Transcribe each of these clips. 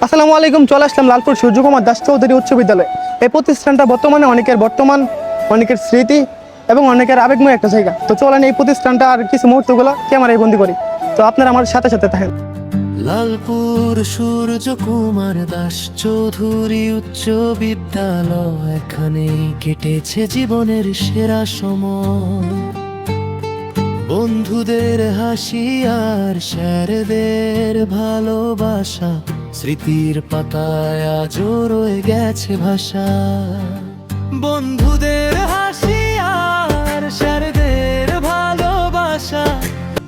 আসসালামু আলাইকুম। চলে আসলাম লালপুর সূর্যকুমার দাস চৌধুরী উচ্চ বিদ্যালয়। এই প্রতিষ্ঠানটা বর্তমানে অনেকের স্মৃতি এবং অনেকের আবেগময় একটা জায়গা। তো চলেন এই প্রতিষ্ঠানটা আর কিছু মুহূর্তগুলো ক্যামেরায় বন্দি করি। তো আপনারা আমার সাথে সাথে থাকেন। লালপুর সূর্যকুমার দাস চৌধুরী উচ্চ বিদ্যালয়, এখানে কেটেছে জীবনের সেরা সময়। বন্ধুদের হাসি আর স্যারদের ভালোবাসা, স্মৃতির পাতায় আজও রয়ে গেছে ভাষা। বন্ধুদের হাসি আর স্যারদের ভালোবাসা।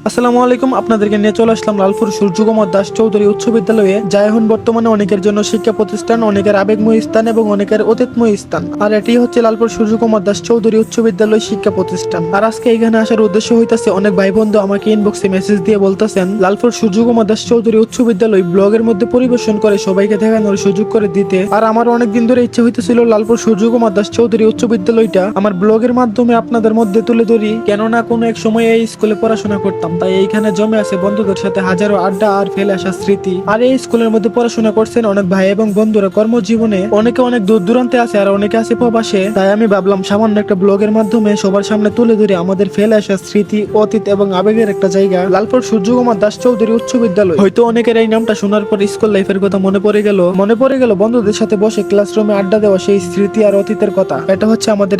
আসসালামু আলাইকুম। আপনাদেরকে নিয়ে চলে আসলাম লালপুর সূর্যকুমার দাস চৌধুরী উচ্চ বিদ্যালয়ে, যা এখন বর্তমানে অনেকের জন্য শিক্ষা প্রতিষ্ঠান, অনেকের আবেগময় স্থান এবং অনেকের অতীতময় স্থান। আর এটি হচ্ছে লালপুর সূর্যকুমার দাস চৌধুরী উচ্চ বিদ্যালয় শিক্ষা প্রতিষ্ঠান। আর আজকে এখানে আসার উদ্দেশ্য হইতেছে, অনেক ভাই বন্ধু আমাকে ইনবক্সে মেসেজ দিয়ে বলতেছেন লালপুর সূর্যকুমার দাস চৌধুরী উচ্চ বিদ্যালয় ব্লগের মধ্যে পরিবেশন করে সবাইকে দেখানোর সুযোগ করে দিতে। আর আমার অনেকদিন ধরে ইচ্ছে হইতেছিল লালপুর সূর্যকুমার দাস চৌধুরী উচ্চ বিদ্যালয়টা আমার ব্লগের মাধ্যমে আপনাদের মধ্যে তুলে ধরি, কেননা কোনো এক সময় এই স্কুলে পড়াশোনা করতাম। তাই এইখানে জমে আছে বন্ধুদের সাথে হাজারো আড্ডা আর ফেলে আসা স্মৃতি। আর এই স্কুলের মধ্যে পড়াশোনা করছেন অনেক ভাই এবং বন্ধুরা কর্মজীবনে, অনেকে অনেক দূর দূরান্তে আছে আর অনেকে আছে প্রবাসে। তাই আমি ভাবলাম সামান্য একটা ব্লগের মাধ্যমে সবার সামনে তুলে ধরে আমাদের ফেলে আসা স্মৃতি, অতীত এবং আবেগের একটা জায়গা লালপুর সূর্যকুমার দাস চৌধুরী উচ্চ বিদ্যালয়। হয়তো অনেকের এই নামটা শোনার পর স্কুল লাইফের কথা মনে পড়ে গেল বন্ধুদের সাথে বসে ক্লাসরুমে আড্ডা দেওয়া সেই স্মৃতি আর অতীতের কথা। এটা হচ্ছে আমাদের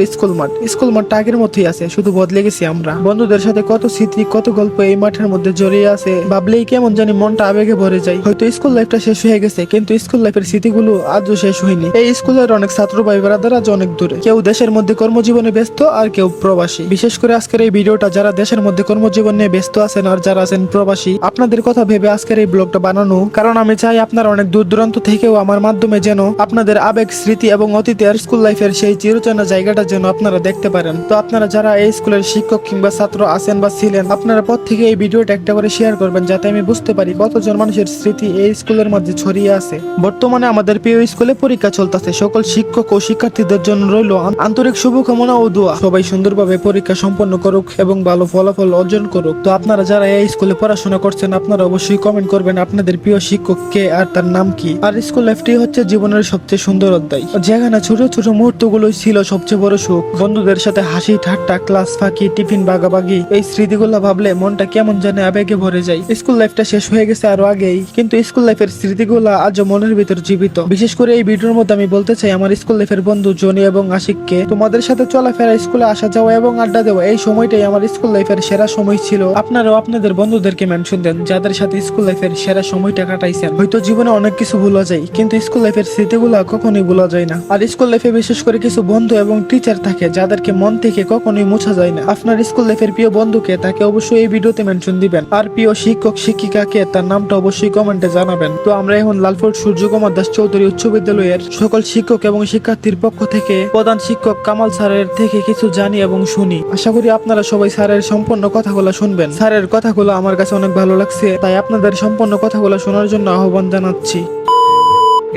স্কুল মাঠটা আগের মতোই আছে, শুধু বদলে গেছি আমরা। বন্ধুদের সাথে কত স্মৃতি, কত গল্প এই মাঠের মধ্যে জড়িয়ে আছে, ভাবলেই কেমন জানি মনটা আবেগে ভরে যায়। হয়তো স্কুল লাইফটা শেষ হয়ে গেছে, কিন্তু স্কুল লাইফের স্মৃতিগুলো আজও শেষ হয়নি। এই স্কুলের অনেক ছাত্র ভাই ব্রাদার আজ অনেক দূরে, কেউ দেশের মধ্যে কর্মজীবনে ব্যস্ত আর কেউ প্রবাসী। বিশেষ করে আজকের এই ভিডিওটা যারা দেশের মধ্যে কর্মজীবন নিয়ে ব্যস্ত আছেন আর যারা আছেন প্রবাসী, আপনাদের কথা ভেবে আজকের এই ব্লগটা বানানো। কারণ আমি চাই আপনারা অনেক দূর দূরান্ত থেকেও আমার মাধ্যমে যেন আপনাদের আবেগ, স্মৃতি এবং অতীতের স্কুল লাইফের সেই চিরচেনা জায়গাটা যেন আপনারা দেখতে পারেন। তো আপনারা যারা এই স্কুলের শিক্ষক কিংবা ছাত্র আছেন বা ছিলেন, আপনারা পর থেকে এই ভিডিওটা একটা করে শেয়ার করবেন, যাতে আমি বুঝতে পারি কতজন মানুষের স্মৃতি এই স্কুলের মধ্যে ছড়িয়ে আছে। বর্তমানে আমাদের প্রিয় স্কুলে পরীক্ষা চলতেছে। সকল শিক্ষক ও শিক্ষার্থীদের জন্য রইল আন্তরিক শুভকামনা ও দোয়া, সবাই সুন্দরভাবে পরীক্ষা সম্পন্ন করুক এবং ভালো ফলাফল অর্জন করুক। তো আপনারা যারা এই স্কুলে পড়াশোনা করছেন, আপনারা অবশ্যই কমেন্ট করবেন আপনাদের প্রিয় শিক্ষক কে আর তার নাম কি। আর স্কুল লাইফটি হচ্ছে জীবনের সবচেয়ে সুন্দর অধ্যায়, যেখানে ছোট ছোট মুহূর্তগুলোই ছিল সবচেয়ে বড় সুখ। বন্ধুদের সাথে হাসি ঠাট্টা, ক্লাস ফাঁকি, টিফিন ভাগাভাগি, এই স্মৃতিগুলো ভাবলে মনটা কেমন জানে আবেগে ভরে যায়। স্কুল লাইফটা শেষ হয়ে গেছে আরো আগেই, কিন্তু স্কুল লাইফের স্মৃতিগুলো আজও মনের ভিতর জীবিত। বিশেষ করে এই ভিডিওর মধ্যে আমি বলতে চাই আমার স্কুল লাইফের বন্ধু জনি এবং আশিককে। তোমাদের সাথে চলাফেরা, স্কুলে আসা যাওয়া এবং আড্ডা দেওয়া, এই সময়টাই আমার স্কুল লাইফের সেরা সময় ছিল। আপনারাও আপনাদের বন্ধুদেরকে মেনশন দেন যাদের সাথে স্কুল লাইফের সেরা সময়টা কাটাইছেন। হয়তো জীবনে অনেক কিছু ভুলা যায়, কিন্তু স্কুল লাইফের স্মৃতিগুলো কখনোই ভুলা যায় না। আর স্কুল লাইফে বিশেষ করে কিছু বন্ধু এবং টিচার থাকে যাদেরকে মন থেকে কখনোই মোছা যায় না। আপনার স্কুল লাইফের প্রিয় বন্ধুকে, তাকে অবশ্যই এই ভিডিওতে মেনশন দিবেন। আর প্রিয় শিক্ষক শিক্ষিকাকে তার নামটা অবশ্যই কমেন্টে জানাবেন। তো আমরা এখন লালপুর সূর্যকুমার দাস চৌধুরী উচ্চ বিদ্যালয়ের সকল শিক্ষক এবং শিক্ষার্থীর পক্ষ থেকে প্রধান শিক্ষক কামাল স্যারের থেকে কিছু জানি এবং শুনি। আশা করি আপনারা সবাই স্যারের সম্পূর্ণ কথাগুলো শুনবেন। স্যারের কথাগুলো আমার কাছে অনেক ভালো লাগছে, তাই আপনাদের সম্পূর্ণ কথাগুলো শোনার জন্য আহ্বান জানাচ্ছি।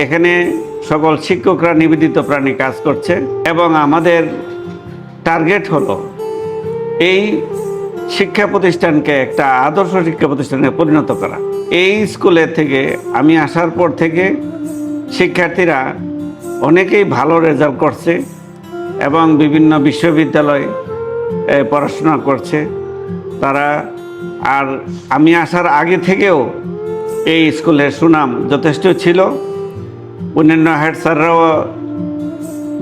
এখানে সকল শিক্ষকরা নিবেদিত প্রাণী কাজ করছে এবং আমাদের টার্গেট হলো এই শিক্ষা প্রতিষ্ঠানকে একটা আদর্শ শিক্ষা প্রতিষ্ঠানে পরিণত করা। এই স্কুলে থেকে আমি আসার পর থেকে শিক্ষার্থীরা অনেকেই ভালো রেজাল্ট করছে এবং বিভিন্ন বিশ্ববিদ্যালয়ে পড়াশোনা করছে তারা। আর আমি আসার আগে থেকেও এই স্কুলের সুনাম যথেষ্ট ছিল। অন্যান্য হেড স্যাররাও,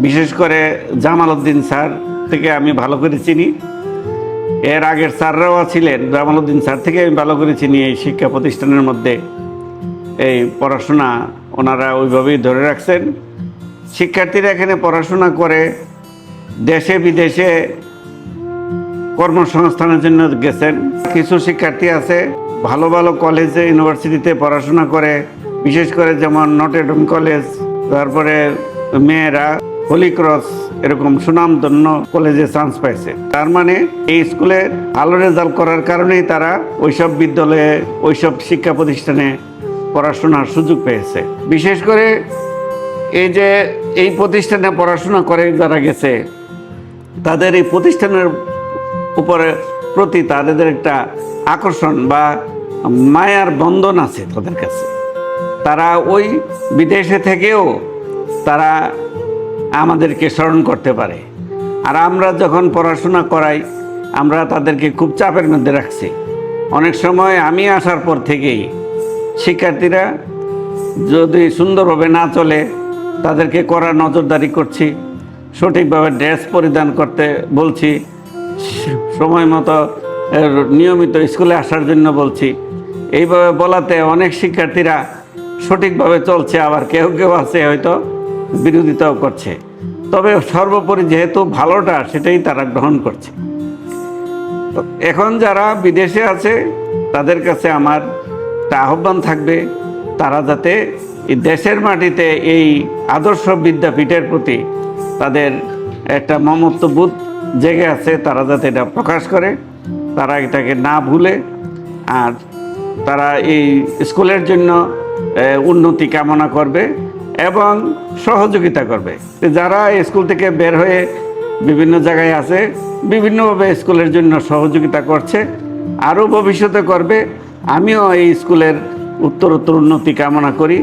বিশেষ করে জামাল উদ্দিন স্যার থেকে আমি ভালো করে চিনি, এর আগের স্যাররাও ছিলেন, জামাল উদ্দিন স্যার থেকে আমি ভালো করে চিনি। এই শিক্ষা প্রতিষ্ঠানের মধ্যে এই পড়াশোনা ওনারা ওইভাবেই ধরে রাখছেন। শিক্ষার্থীরা এখানে পড়াশোনা করে দেশে বিদেশে কর্মসংস্থানের জন্য গেছেন। কিছু শিক্ষার্থী আছে ভালো ভালো কলেজে, ইউনিভার্সিটিতে পড়াশোনা করে, বিশেষ করে যেমন নটেডম কলেজ, তারপরে মেয়েরা হোলি ক্রস, এরকম সুনামধন্য কলেজে চান্স পাইছে। তার মানে এই স্কুলে ভালো রেজাল্ট করার কারণেই তারা ওইসব বিদ্যালয়ে, ওইসব শিক্ষা প্রতিষ্ঠানে পড়াশোনার সুযোগ পেয়েছে। বিশেষ করে এই যে এই প্রতিষ্ঠানে পড়াশোনা করে যারা গেছে, তাদের এই প্রতিষ্ঠানের উপরে প্রতি তাদের একটা আকর্ষণ বা মায়ার বন্ধন আছে তাদের কাছে। তারা ওই বিদেশে থেকেও তারা আমাদেরকে স্মরণ করতে পারে। আর আমরা যখন পড়াশোনা করাই, আমরা তাদেরকে খুব চাপের মধ্যে রাখছি। অনেক সময় আমি আসার পর থেকেই শিক্ষার্থীরা যদি সুন্দরভাবে না চলে, তাদেরকে কড়া নজরদারি করছি, সঠিকভাবে ড্রেস পরিধান করতে বলছি, সময় মতো নিয়মিত স্কুলে আসার জন্য বলছি। এইভাবে বলাতে অনেক শিক্ষার্থীরা সঠিকভাবে চলছে, আবার কেউ কেউ আছে হয়তো বিরোধিতাও করছে। তবে সর্বোপরি যেহেতু ভালোটা সেটাই তারা গ্রহণ করছে। তো এখন যারা বিদেশে আছে তাদের কাছে আমার একটা আহ্বান থাকবে, তারা যাতে এই দেশের মাটিতে এই আদর্শ বিদ্যাপীঠের প্রতি তাদের একটা মমত্ববোধ জেগে আছে, তারা যাতে এটা প্রকাশ করে, তারা এটাকে না ভুলে, আর তারা এই স্কুলের জন্য উন্নতি কামনা করবে এবং সহযোগিতা করবে। যারা স্কুল থেকে বের হয়ে বিভিন্ন জায়গায় আছে, বিভিন্নভাবে স্কুলের জন্য সহযোগিতা করছে, আরও ভবিষ্যতে করবে। আমিও এই স্কুলের উত্তরোত্তর উন্নতি কামনা করি।